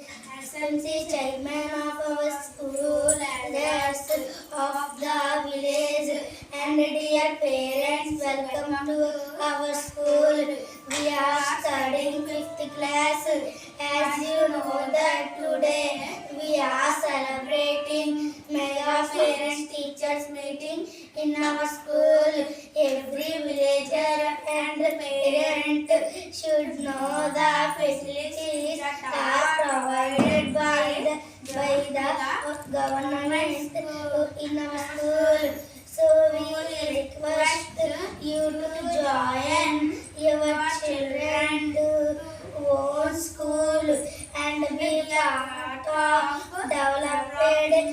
SMC chairman of our school, elders of the village, and dear parents, welcome to our school. We are studying 5th class. As you know that today we are celebrating mega parents teachers meeting in our school. Every villager and parent should know the facilities that are provided by the government in our school. So we request you to join your children to own school and be part of developing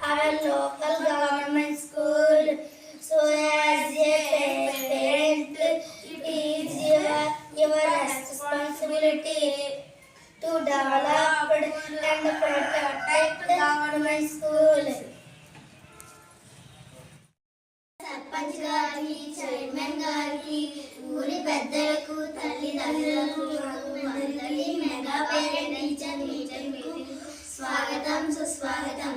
our local government school. So as a parent, it is your responsibility to develop and protect government school. Sarpanch గారికి, chairman గారికి, ఊరి పెద్దలకు, తల్లిదండ్రులకు అందరికీ mega parent teacher మీటింగ్కు స్వాగతం, సుస్వాగతం.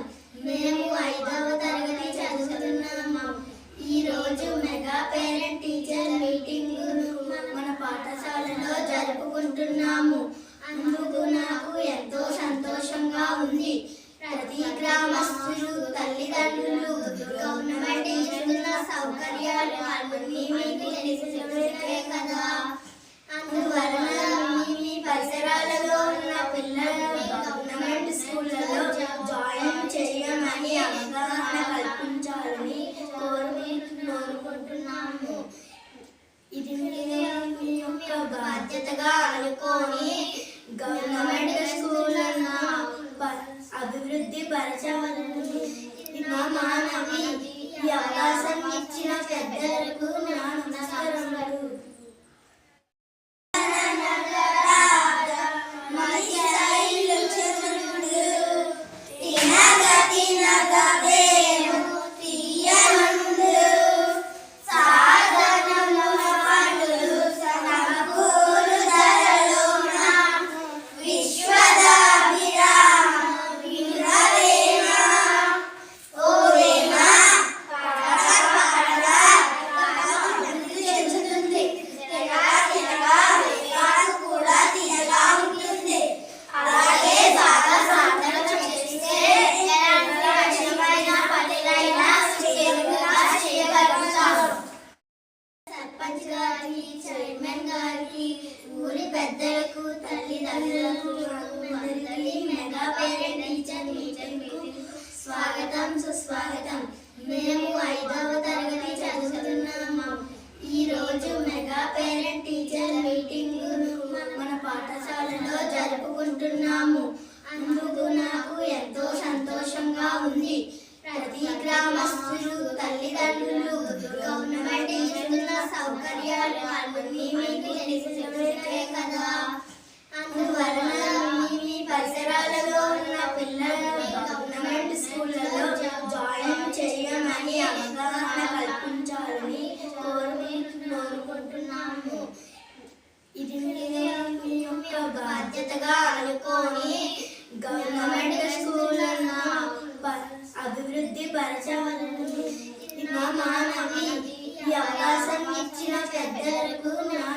మేము 5వ తరగతి చదువుతున్నాము. ఈరోజు మెగా పేరెంట్ టీచర్ మీటింగ్ మన పాఠశాలలో జరుపుకుంటున్నాము. అందుకు నాకు ఎంతో సంతోషంగా ఉంది. ప్రతి గ్రామస్తులు, తల్లిదండ్రులు గవర్నమెంట్ ఇస్తున్న సౌకర్యాలు అన్నీ మీకు తెలిసినవే కదా. అందువలన మీ పరిసరాలలో ఉన్న పిల్లలను గవర్నమెంట్ స్కూళ్ళలో జాయిన్ చేయమని అవగాహన కల్పించాలని కోరుకుంటున్నాము. ఇది మీ యొక్క బాధ్యతగా అనుకోని గవర్నమెంట్ స్కూళ్ళను అభివృద్ధి పరచవలని మా మనవి. ఈ అవకాశం ఇచ్చిన పెద్దలకు నా నమస్కారములు. సర్పంచ్ గారికి, చైర్మన్ గారికి, ఊరి పెద్దలకు, తల్లిదండ్రులకు అందరికీ మెగా పేరెంట్ టీచర్ మీటింగ్కు స్వాగతం, సుస్వాగతం. మేము 5వ తరగతి చదువుతున్నాము. ఈరోజు మెగా పేరెంట్ టీచర్ మీటింగ్ మన పాఠశాలలో జరుపుకుంటున్నాము. అందుకు నాకు ఎంతో సంతోషంగా ఉంది. ప్రతి గ్రామస్తులు, తల్లిదండ్రులు గవర్నమెంట్ ఇస్తున్న సౌకర్యాలు అన్నీ మీకు తెలిసినవే కదా. అందువలన మీ పరిసరాలలో ఉన్న పిల్లలను గవర్నమెంట్ స్కూళ్ళలో జాయిన్ చేయమని అవగాహన కల్పించాలని కోరుకుంటున్నాము. ఇది మీ యొక్క బాధ్యతగా అనుకోని గవర్నమెంట్ స్కూళ్ళను అభివృద్ధి పరచవలని మా మనవి. ఈ అవకాశం ఇచ్చిన పెద్దలకు నా